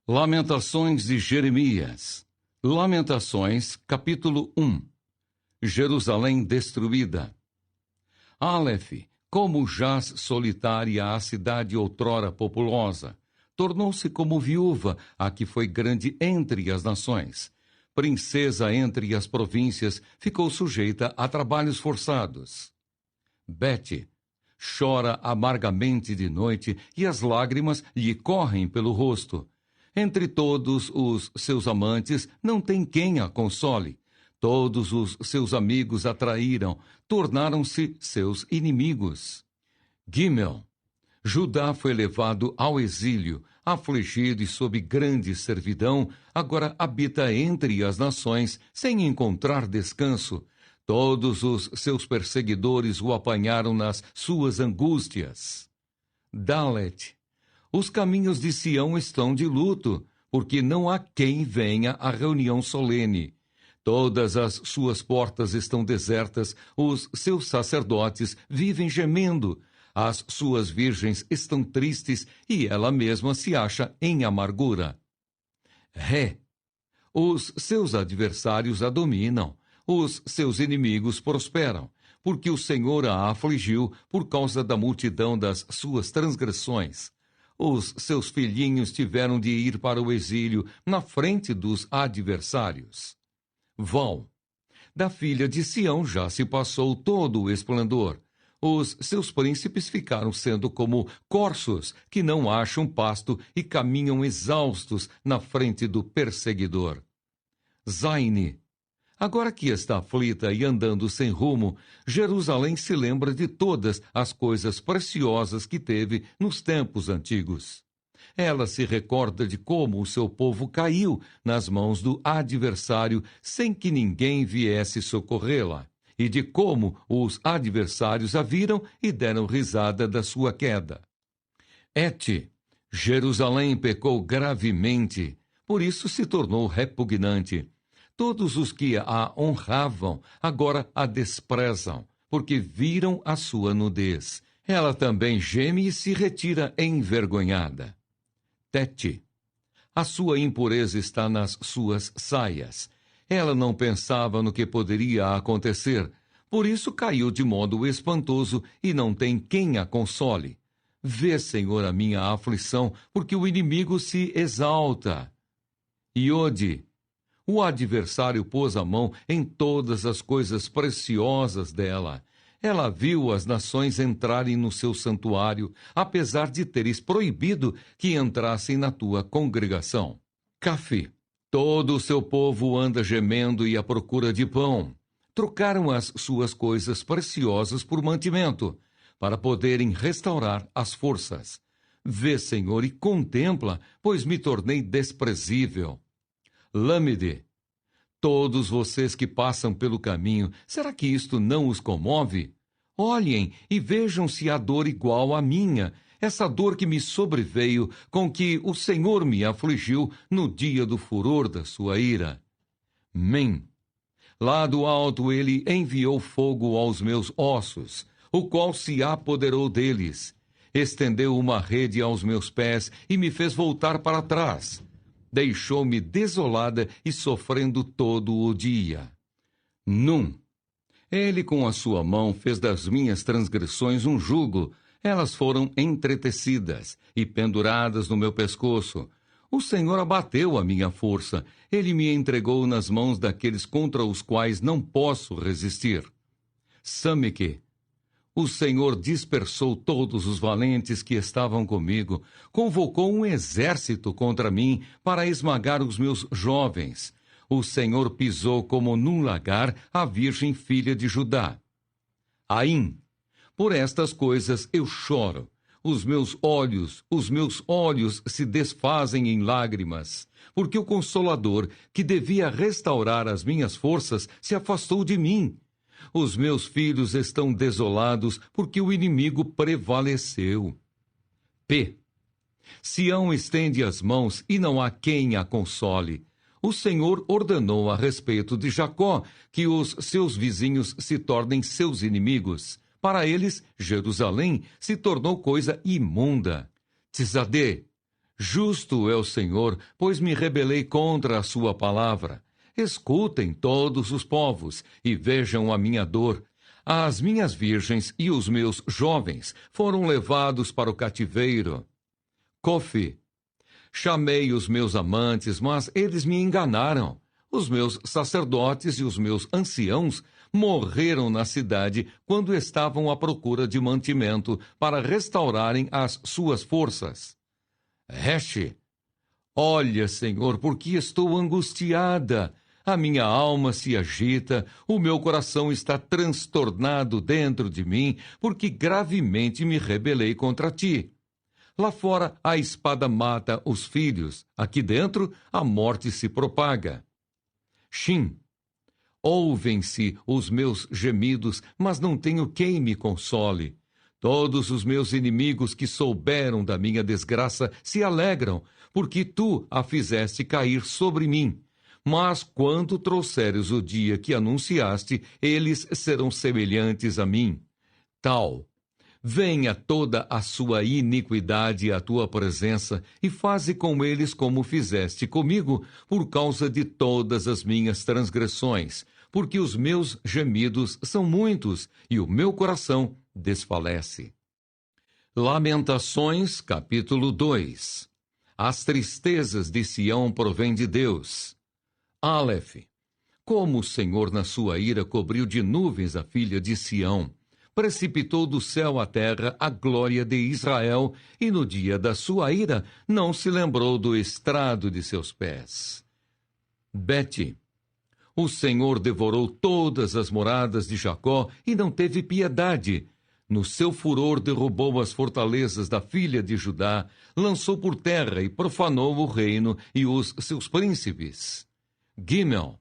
Lamentações de Jeremias. Lamentações, capítulo 1. Jerusalém destruída. Aleph, como jaz solitária a cidade outrora populosa, tornou-se como viúva, a que foi grande entre as nações. Princesa entre as províncias, ficou sujeita a trabalhos forçados. Bete chora amargamente de noite, e as lágrimas lhe correm pelo rosto. Entre todos os seus amantes, não tem quem a console. Todos os seus amigos a traíram, tornaram-se seus inimigos. Gimel. Judá foi levado ao exílio, afligido e sob grande servidão, agora habita entre as nações, sem encontrar descanso. Todos os seus perseguidores o apanharam nas suas angústias. Dalet. Os caminhos de Sião estão de luto, porque não há quem venha à reunião solene. Todas as suas portas estão desertas, os seus sacerdotes vivem gemendo, as suas virgens estão tristes e ela mesma se acha em amargura. Ré. Os seus adversários a dominam, os seus inimigos prosperam, porque o Senhor a afligiu por causa da multidão das suas transgressões. Os seus filhinhos tiveram de ir para o exílio na frente dos adversários. Vão. Da filha de Sião já se passou todo o esplendor. Os seus príncipes ficaram sendo como corços que não acham pasto e caminham exaustos na frente do perseguidor. Zaine. Agora que está aflita e andando sem rumo, Jerusalém se lembra de todas as coisas preciosas que teve nos tempos antigos. Ela se recorda de como o seu povo caiu nas mãos do adversário sem que ninguém viesse socorrê-la, e de como os adversários a viram e deram risada da sua queda. Et. Jerusalém pecou gravemente, por isso se tornou repugnante. Todos os que a honravam agora a desprezam, porque viram a sua nudez. Ela também geme e se retira envergonhada. Tete. A sua impureza está nas suas saias. Ela não pensava no que poderia acontecer, por isso caiu de modo espantoso e não tem quem a console. Vê, Senhor, a minha aflição, porque o inimigo se exalta. Iode. O adversário pôs a mão em todas as coisas preciosas dela. Ela viu as nações entrarem no seu santuário, apesar de teres proibido que entrassem na tua congregação. Cafi. Todo o seu povo anda gemendo e à procura de pão. Trocaram as suas coisas preciosas por mantimento, para poderem restaurar as forças. Vê, Senhor, e contempla, pois me tornei desprezível. Lâmide. Todos vocês que passam pelo caminho, será que isto não os comove? Olhem e vejam se há dor igual à minha, essa dor que me sobreveio, com que o Senhor me afligiu no dia do furor da sua ira. Mem. Lá do alto ele enviou fogo aos meus ossos, o qual se apoderou deles. Estendeu uma rede aos meus pés e me fez voltar para trás. Deixou-me desolada e sofrendo todo o dia. Num. Ele com a sua mão fez das minhas transgressões um jugo. Elas foram entretecidas e penduradas no meu pescoço. O Senhor abateu a minha força. Ele me entregou nas mãos daqueles contra os quais não posso resistir. Sameque. O Senhor dispersou todos os valentes que estavam comigo, convocou um exército contra mim para esmagar os meus jovens. O Senhor pisou como num lagar a virgem filha de Judá. Aim. Por estas coisas eu choro. Os meus olhos se desfazem em lágrimas, porque o Consolador, que devia restaurar as minhas forças, se afastou de mim. Os meus filhos estão desolados, porque o inimigo prevaleceu. P. Sião estende as mãos e não há quem a console. O Senhor ordenou a respeito de Jacó que os seus vizinhos se tornem seus inimigos. Para eles, Jerusalém se tornou coisa imunda. Tzadê. Justo é o Senhor, pois me rebelei contra a sua palavra. Escutem todos os povos e vejam a minha dor. As minhas virgens e os meus jovens foram levados para o cativeiro. Cofi. Chamei os meus amantes, mas eles me enganaram. Os meus sacerdotes e os meus anciãos morreram na cidade quando estavam à procura de mantimento para restaurarem as suas forças. Reche. Olha, Senhor, porque estou angustiada. A minha alma se agita, o meu coração está transtornado dentro de mim, porque gravemente me rebelei contra ti. Lá fora a espada mata os filhos, aqui dentro a morte se propaga. Shim. Ouvem-se os meus gemidos, mas não tenho quem me console. Todos os meus inimigos que souberam da minha desgraça se alegram, porque tu a fizeste cair sobre mim. Mas quando trouxeres o dia que anunciaste, eles serão semelhantes a mim. Tal. Venha toda a sua iniquidade à tua presença e faze com eles como fizeste comigo, por causa de todas as minhas transgressões, porque os meus gemidos são muitos e o meu coração desfalece. Lamentações, capítulo 2. As tristezas de Sião provêm de Deus. Aleph. Como o Senhor na sua ira cobriu de nuvens a filha de Sião, precipitou do céu à terra a glória de Israel, e no dia da sua ira não se lembrou do estrado de seus pés. Bete. O Senhor devorou todas as moradas de Jacó e não teve piedade. No seu furor derrubou as fortalezas da filha de Judá, lançou por terra e profanou o reino e os seus príncipes. Gimel.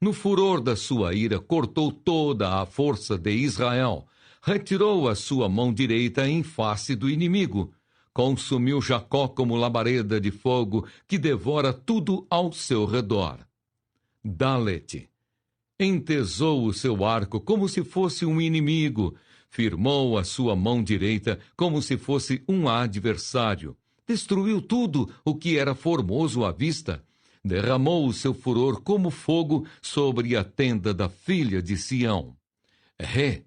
No furor da sua ira cortou toda a força de Israel, retirou a sua mão direita em face do inimigo, consumiu Jacó como labareda de fogo que devora tudo ao seu redor. Dalet. Entesou o seu arco como se fosse um inimigo, firmou a sua mão direita como se fosse um adversário, destruiu tudo o que era formoso à vista, derramou o seu furor como fogo sobre a tenda da filha de Sião. Ré.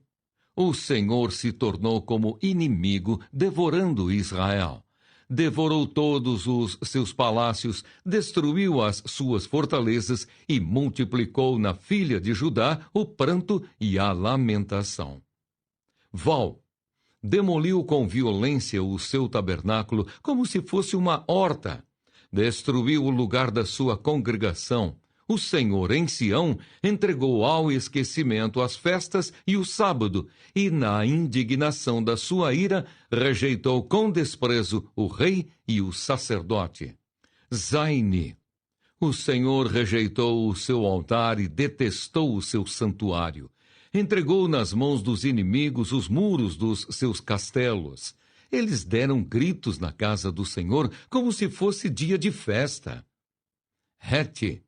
O Senhor se tornou como inimigo, devorando Israel. Devorou todos os seus palácios, destruiu as suas fortalezas e multiplicou na filha de Judá o pranto e a lamentação. Val. Demoliu com violência o seu tabernáculo como se fosse uma horta. Destruiu o lugar da sua congregação. O Senhor, em Sião, entregou ao esquecimento as festas e o sábado, e na indignação da sua ira, rejeitou com desprezo o rei e o sacerdote. Zaini. O Senhor rejeitou o seu altar e detestou o seu santuário. Entregou nas mãos dos inimigos os muros dos seus castelos. Eles deram gritos na casa do Senhor como se fosse dia de festa. Het.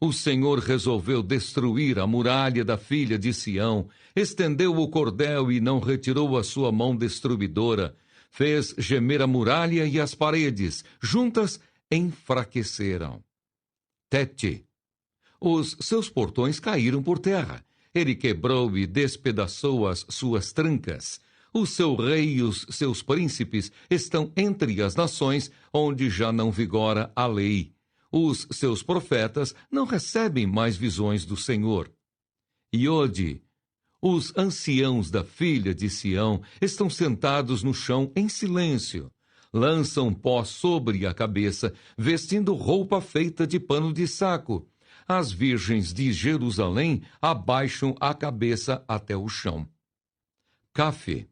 O Senhor resolveu destruir a muralha da filha de Sião, estendeu o cordel e não retirou a sua mão destruidora, fez gemer a muralha e as paredes, juntas enfraqueceram. Tete. Os seus portões caíram por terra, ele quebrou e despedaçou as suas trancas. O seu rei e os seus príncipes estão entre as nações onde já não vigora a lei. Os seus profetas não recebem mais visões do Senhor. Iode. Os anciãos da filha de Sião estão sentados no chão em silêncio. Lançam pó sobre a cabeça, vestindo roupa feita de pano de saco. As virgens de Jerusalém abaixam a cabeça até o chão. Cafe.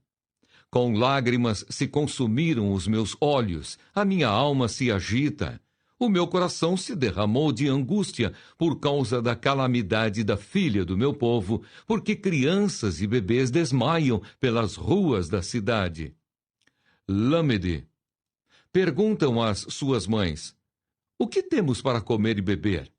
Com lágrimas se consumiram os meus olhos, a minha alma se agita. O meu coração se derramou de angústia por causa da calamidade da filha do meu povo, porque crianças e bebês desmaiam pelas ruas da cidade. Lâmede. Perguntam às suas mães: o que temos para comer e beber?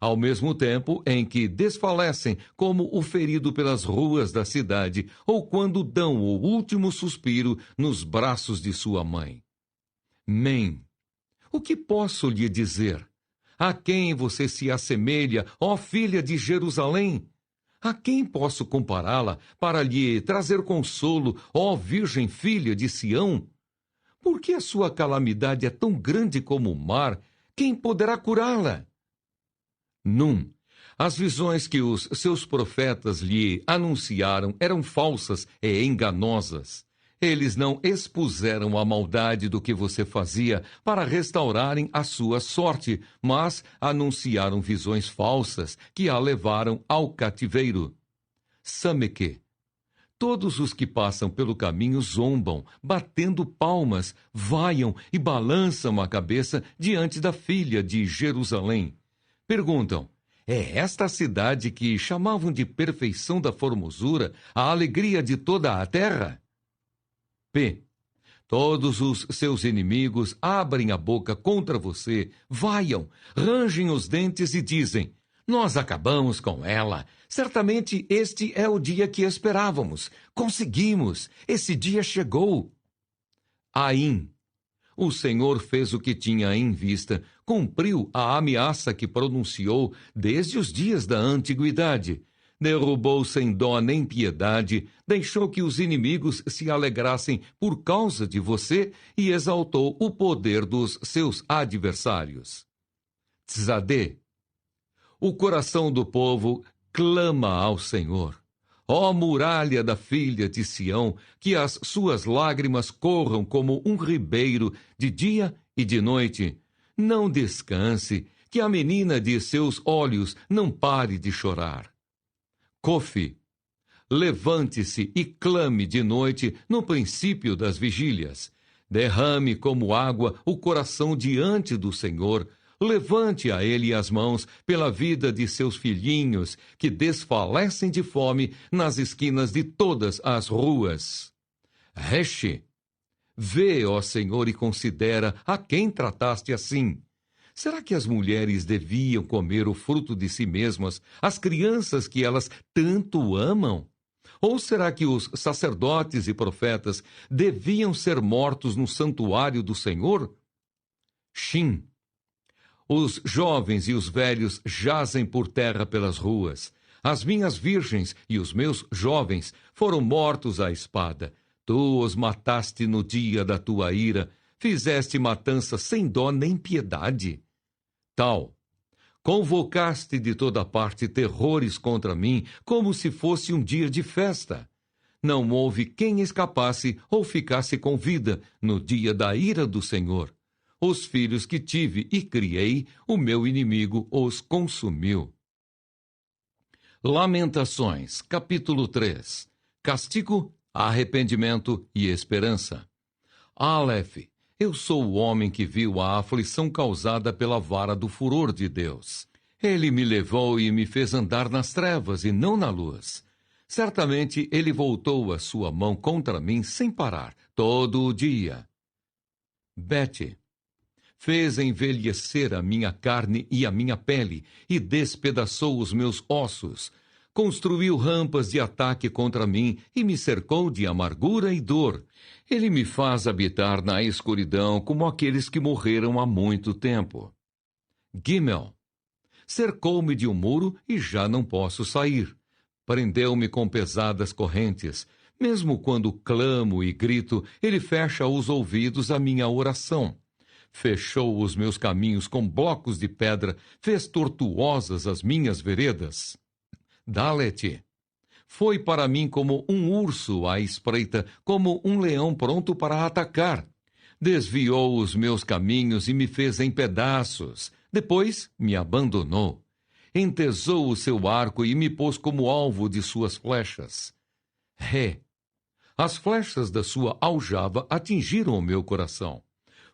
Ao mesmo tempo em que desfalecem como o ferido pelas ruas da cidade, ou quando dão o último suspiro nos braços de sua mãe. Mem. O que posso lhe dizer? A quem você se assemelha, ó filha de Jerusalém? A quem posso compará-la para lhe trazer consolo, ó virgem filha de Sião? Porque a sua calamidade é tão grande como o mar, quem poderá curá-la? Num, as visões que os seus profetas lhe anunciaram eram falsas e enganosas. Eles não expuseram a maldade do que você fazia para restaurarem a sua sorte, mas anunciaram visões falsas que a levaram ao cativeiro. Sameque. Todos os que passam pelo caminho zombam, batendo palmas, vaiam e balançam a cabeça diante da filha de Jerusalém. Perguntam: é esta a cidade que chamavam de perfeição da formosura, a alegria de toda a terra? P. Todos os seus inimigos abrem a boca contra você, vaiam, rangem os dentes e dizem: nós acabamos com ela. Certamente este é o dia que esperávamos. Conseguimos. Esse dia chegou. Aim. O Senhor fez o que tinha em vista, cumpriu a ameaça que pronunciou desde os dias da antiguidade. Derrubou sem dó nem piedade, deixou que os inimigos se alegrassem por causa de você e exaltou o poder dos seus adversários. Tzadê. O coração do povo clama ao Senhor. Ó muralha da filha de Sião, que as suas lágrimas corram como um ribeiro de dia e de noite. Não descanse, que a menina de seus olhos não pare de chorar. Cofi. Levante-se e clame de noite no princípio das vigílias. Derrame como água o coração diante do Senhor. Levante a ele as mãos pela vida de seus filhinhos, que desfalecem de fome nas esquinas de todas as ruas. Reche. Vê, ó Senhor, e considera a quem trataste assim. Será que as mulheres deviam comer o fruto de si mesmas, as crianças que elas tanto amam? Ou será que os sacerdotes e profetas deviam ser mortos no santuário do Senhor? Shin. Os jovens e os velhos jazem por terra pelas ruas. As minhas virgens e os meus jovens foram mortos à espada. Tu os mataste no dia da tua ira, fizeste matança sem dó nem piedade. Tal. Convocaste de toda parte terrores contra mim, como se fosse um dia de festa. Não houve quem escapasse ou ficasse com vida no dia da ira do Senhor. Os filhos que tive e criei, o meu inimigo os consumiu. Lamentações, capítulo 3. Castigo, arrependimento e esperança. Aleph. Eu sou o homem que viu a aflição causada pela vara do furor de Deus. Ele me levou e me fez andar nas trevas e não na luz. Certamente ele voltou a sua mão contra mim sem parar, todo o dia. Bete. Fez envelhecer a minha carne e a minha pele, e despedaçou os meus ossos. Construiu rampas de ataque contra mim, e me cercou de amargura e dor. Ele me faz habitar na escuridão, como aqueles que morreram há muito tempo. Gimel. Cercou-me de um muro, e já não posso sair. Prendeu-me com pesadas correntes. Mesmo quando clamo e grito, ele fecha os ouvidos à minha oração. Fechou os meus caminhos com blocos de pedra, fez tortuosas as minhas veredas. Dalet. Foi para mim como um urso à espreita, como um leão pronto para atacar. Desviou os meus caminhos e me fez em pedaços. Depois me abandonou. Entesou o seu arco e me pôs como alvo de suas flechas. Ré. As flechas da sua aljava atingiram o meu coração.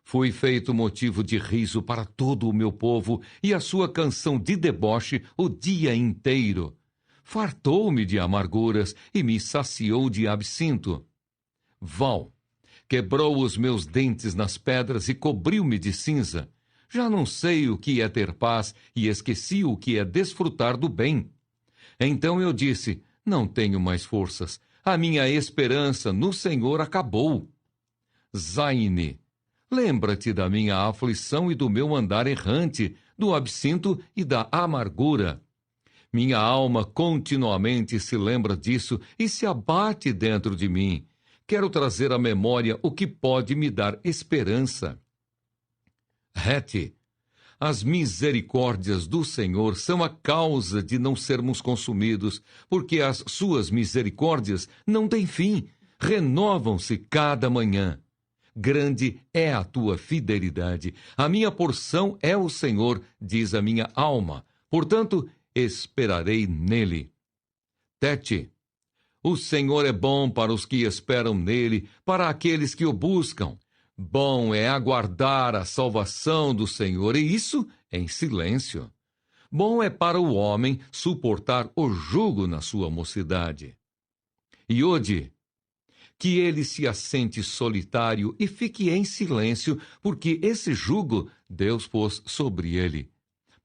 Fui feito motivo de riso para todo o meu povo e a sua canção de deboche o dia inteiro. Fartou-me de amarguras e me saciou de absinto. Val. Quebrou os meus dentes nas pedras e cobriu-me de cinza. Já não sei o que é ter paz e esqueci o que é desfrutar do bem. Então eu disse: não tenho mais forças. A minha esperança no Senhor acabou. Zaine. Lembra-te da minha aflição e do meu andar errante, do absinto e da amargura. Minha alma continuamente se lembra disso e se abate dentro de mim. Quero trazer à memória o que pode me dar esperança. Rete, as misericórdias do Senhor são a causa de não sermos consumidos, porque as suas misericórdias não têm fim, renovam-se cada manhã. Grande é a tua fidelidade. A minha porção é o Senhor, diz a minha alma. Portanto, esperarei nele. Tete, o Senhor é bom para os que esperam nele, para aqueles que o buscam. Bom é aguardar a salvação do Senhor, e isso em silêncio. Bom é para o homem suportar o jugo na sua mocidade. Iode, que ele se assente solitário e fique em silêncio, porque esse jugo Deus pôs sobre ele.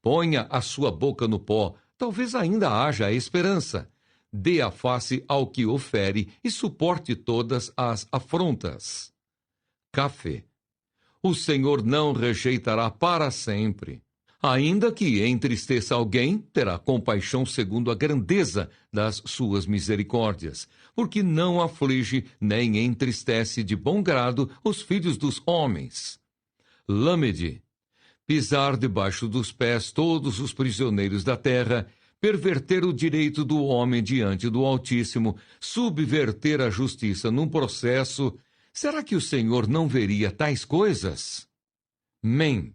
Ponha a sua boca no pó, talvez ainda haja esperança. Dê a face ao que o fere e suporte todas as afrontas. Café. O Senhor não rejeitará para sempre. Ainda que entristeça alguém, terá compaixão segundo a grandeza das suas misericórdias, porque não aflige nem entristece de bom grado os filhos dos homens. Lâmede. Pisar debaixo dos pés todos os prisioneiros da terra, perverter o direito do homem diante do Altíssimo, subverter a justiça num processo. Será que o Senhor não veria tais coisas? Mem.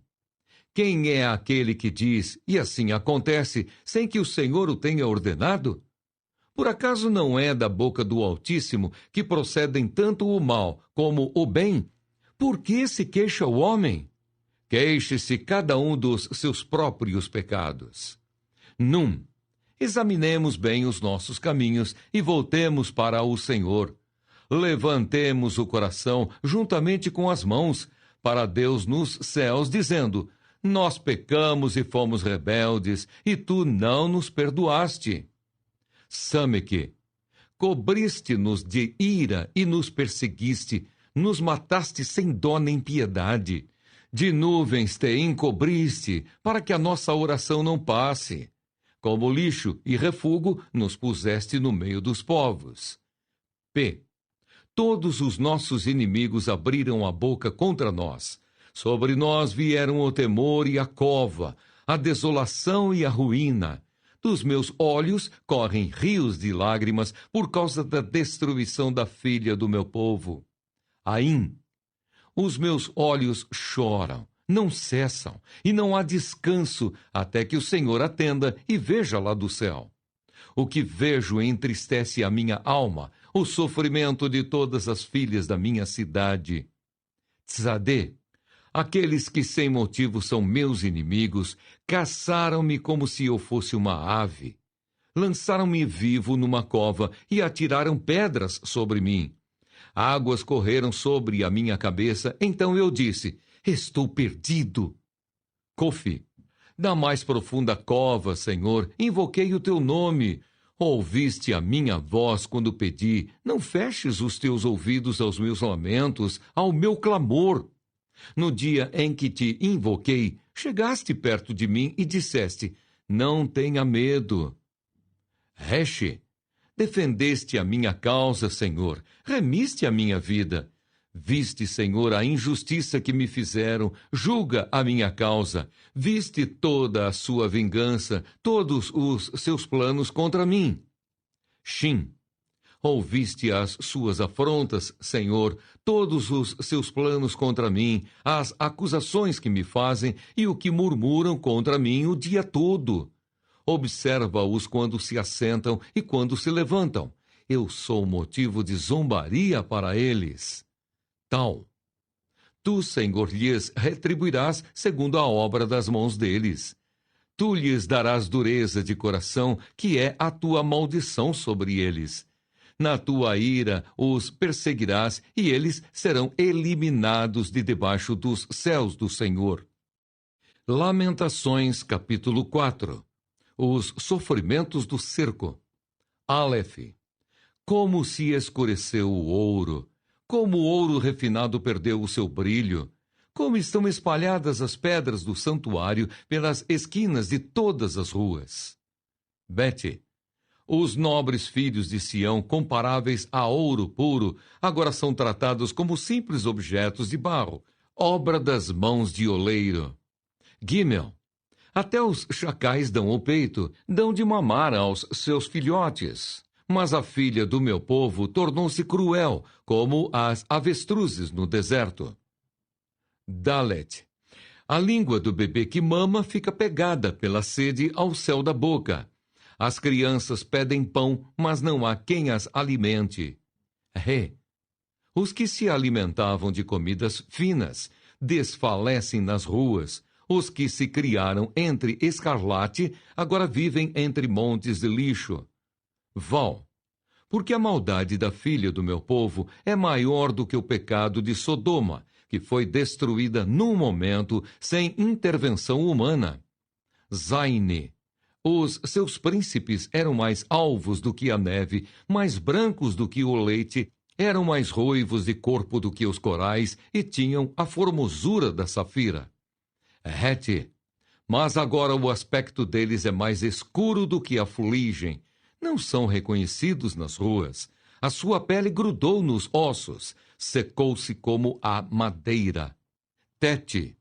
Quem é aquele que diz, e assim acontece, sem que o Senhor o tenha ordenado? Por acaso não é da boca do Altíssimo que procedem tanto o mal como o bem? Por que se queixa o homem? Queixe-se cada um dos seus próprios pecados. Num. Examinemos bem os nossos caminhos e voltemos para o Senhor. Levantemos o coração juntamente com as mãos para Deus nos céus, dizendo: nós pecamos e fomos rebeldes, e tu não nos perdoaste. Sameque, cobriste-nos de ira e nos perseguiste, nos mataste sem dó nem piedade. De nuvens te encobriste, para que a nossa oração não passe. Como lixo e refúgio nos puseste no meio dos povos. P. Todos os nossos inimigos abriram a boca contra nós. Sobre nós vieram o temor e a cova, a desolação e a ruína. Dos meus olhos correm rios de lágrimas por causa da destruição da filha do meu povo. Aim. Os meus olhos choram, não cessam, e não há descanso até que o Senhor atenda e veja lá do céu. O que vejo entristece a minha alma, o sofrimento de todas as filhas da minha cidade. Tzadê, aqueles que sem motivo são meus inimigos, caçaram-me como se eu fosse uma ave. Lançaram-me vivo numa cova e atiraram pedras sobre mim. Águas correram sobre a minha cabeça, então eu disse: estou perdido. Cofi, da mais profunda cova, Senhor, invoquei o teu nome. Ouviste a minha voz quando pedi, não feches os teus ouvidos aos meus lamentos, ao meu clamor. No dia em que te invoquei, chegaste perto de mim e disseste: não tenha medo. Reche, defendeste a minha causa, Senhor, remiste a minha vida. Viste, Senhor, a injustiça que me fizeram, julga a minha causa. Viste toda a sua vingança, todos os seus planos contra mim. Shin, ouviste as suas afrontas, Senhor, todos os seus planos contra mim, as acusações que me fazem e o que murmuram contra mim o dia todo. Observa-os quando se assentam e quando se levantam. Eu sou motivo de zombaria para eles. Tal. Tu, Senhor, lhes retribuirás segundo a obra das mãos deles. Tu lhes darás dureza de coração, que é a tua maldição sobre eles. Na tua ira os perseguirás, e eles serão eliminados de debaixo dos céus do Senhor. Lamentações, capítulo 4. Os sofrimentos do cerco. Aleph. Como se escureceu o ouro, como o ouro refinado perdeu o seu brilho, como estão espalhadas as pedras do santuário pelas esquinas de todas as ruas. Bete, os nobres filhos de Sião, comparáveis a ouro puro, agora são tratados como simples objetos de barro, obra das mãos de oleiro. Gimel, até os chacais dão o peito, dão de mamar aos seus filhotes. Mas a filha do meu povo tornou-se cruel, como as avestruzes no deserto. Dalet, a língua do bebê que mama fica pegada pela sede ao céu da boca. As crianças pedem pão, mas não há quem as alimente. Ré, os que se alimentavam de comidas finas desfalecem nas ruas. Os que se criaram entre escarlate agora vivem entre montes de lixo. Val, porque a maldade da filha do meu povo é maior do que o pecado de Sodoma, que foi destruída num momento sem intervenção humana. Zaine, os seus príncipes eram mais alvos do que a neve, mais brancos do que o leite, eram mais ruivos de corpo do que os corais e tinham a formosura da safira. Hete, mas agora o aspecto deles é mais escuro do que a fuligem. Não são reconhecidos nas ruas. A sua pele grudou nos ossos, secou-se como a madeira. Tete,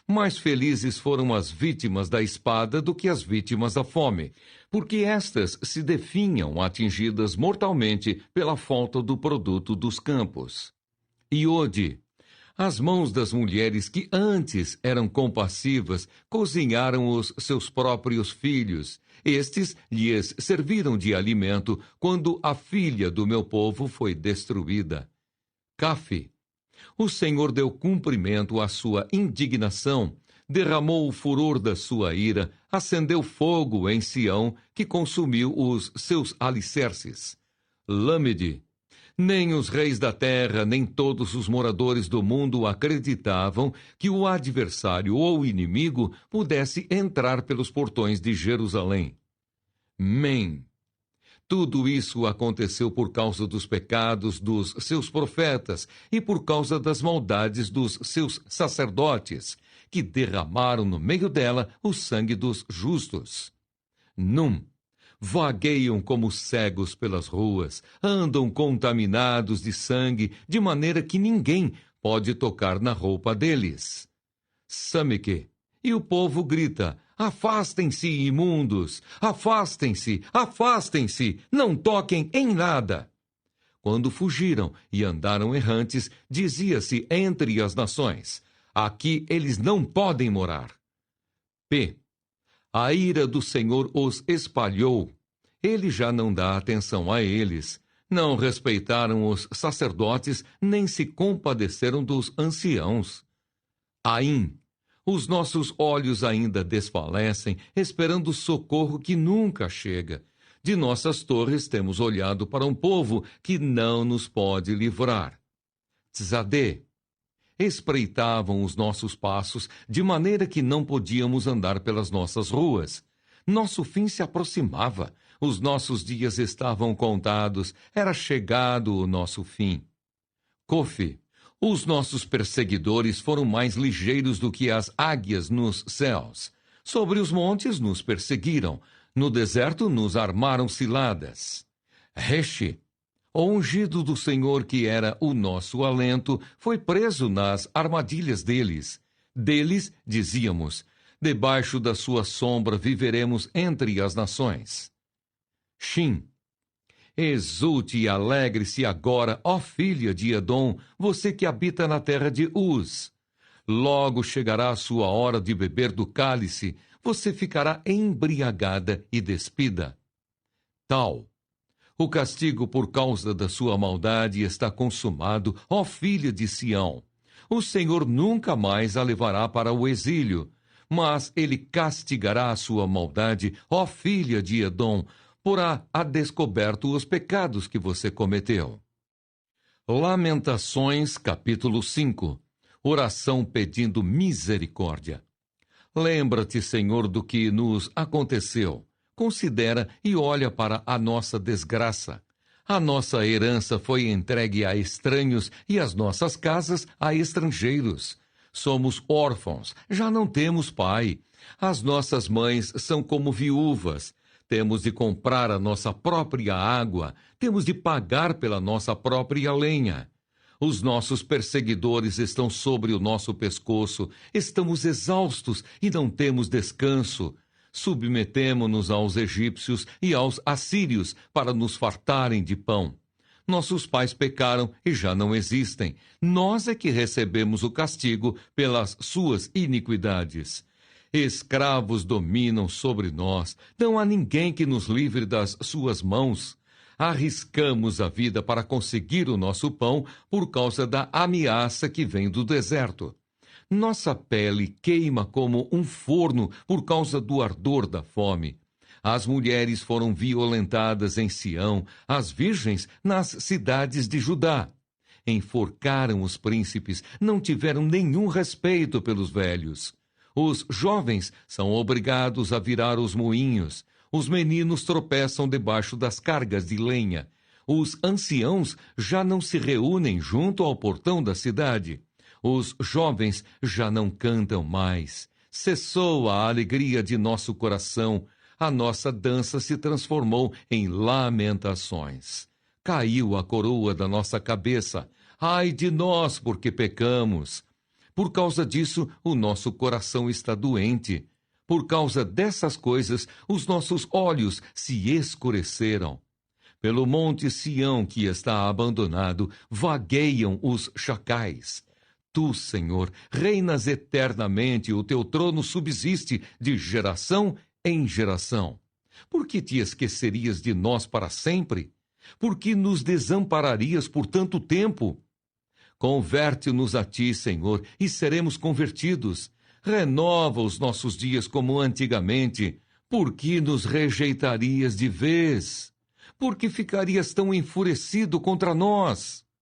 mais felizes foram as vítimas da espada do que as vítimas da fome, porque estas se definham atingidas mortalmente pela falta do produto dos campos. Iode, as mãos das mulheres que antes eram compassivas cozinharam os seus próprios filhos. Estes lhes serviram de alimento quando a filha do meu povo foi destruída. Cafe, o Senhor deu cumprimento à sua indignação, derramou o furor da sua ira, acendeu fogo em Sião, que consumiu os seus alicerces. Lâmede, nem os reis da terra, nem todos os moradores do mundo acreditavam que o adversário ou o inimigo pudesse entrar pelos portões de Jerusalém. Men, tudo isso aconteceu por causa dos pecados dos seus profetas e por causa das maldades dos seus sacerdotes, que derramaram no meio dela o sangue dos justos. Num, vagueiam como cegos pelas ruas, andam contaminados de sangue, de maneira que ninguém pode tocar na roupa deles. Sameque, e o povo grita: afastem-se, imundos! Afastem-se! Afastem-se! Não toquem em nada! Quando fugiram e andaram errantes, dizia-se entre as nações: aqui eles não podem morar. P. A ira do Senhor os espalhou. Ele já não dá atenção a eles. Não respeitaram os sacerdotes, nem se compadeceram dos anciãos. Aim, os nossos olhos ainda desfalecem, esperando socorro que nunca chega. De nossas torres temos olhado para um povo que não nos pode livrar. Tzadê, espreitavam os nossos passos, de maneira que não podíamos andar pelas nossas ruas. Nosso fim se aproximava, os nossos dias estavam contados, era chegado o nosso fim. Cofe, os nossos perseguidores foram mais ligeiros do que as águias nos céus. Sobre os montes nos perseguiram, no deserto nos armaram ciladas. Reche, o ungido do Senhor, que era o nosso alento, foi preso nas armadilhas deles. Deles, dizíamos, debaixo da sua sombra viveremos entre as nações. Shin, exulte e alegre-se agora, ó filha de Edom, você que habita na terra de Uz. Logo chegará a sua hora de beber do cálice, você ficará embriagada e despida. Tal, o castigo por causa da sua maldade está consumado, ó filha de Sião. O Senhor nunca mais a levará para o exílio, mas ele castigará a sua maldade, ó filha de Edom, porá a descoberto os pecados que você cometeu. Lamentações, capítulo 5. Oração pedindo misericórdia. Lembra-te, Senhor, do que nos aconteceu. Considera e olha para a nossa desgraça. A nossa herança foi entregue a estranhos e as nossas casas a estrangeiros. Somos órfãos, já não temos pai. As nossas mães são como viúvas. Temos de comprar a nossa própria água, temos de pagar pela nossa própria lenha. Os nossos perseguidores estão sobre o nosso pescoço, estamos exaustos e não temos descanso. Submetemo-nos aos egípcios e aos assírios para nos fartarem de pão. Nossos pais pecaram e já não existem. Nós é que recebemos o castigo pelas suas iniquidades. Escravos dominam sobre nós, não há ninguém que nos livre das suas mãos. Arriscamos a vida para conseguir o nosso pão por causa da ameaça que vem do deserto. Nossa pele queima como um forno por causa do ardor da fome. As mulheres foram violentadas em Sião, as virgens nas cidades de Judá. Enforcaram os príncipes, não tiveram nenhum respeito pelos velhos. Os jovens são obrigados a virar os moinhos. Os meninos tropeçam debaixo das cargas de lenha. Os anciãos já não se reúnem junto ao portão da cidade. Os jovens já não cantam mais. Cessou a alegria de nosso coração. A nossa dança se transformou em lamentações. Caiu a coroa da nossa cabeça. Ai de nós, porque pecamos. Por causa disso, o nosso coração está doente. Por causa dessas coisas, os nossos olhos se escureceram. Pelo monte Sião, que está abandonado, vagueiam os chacais. Tu, Senhor, reinas eternamente, o teu trono subsiste de geração em geração. Por que te esquecerias de nós para sempre? Por que nos desampararias por tanto tempo? Converte-nos a ti, Senhor, e seremos convertidos. Renova os nossos dias como antigamente. Por que nos rejeitarias de vez? Por que ficarias tão enfurecido contra nós?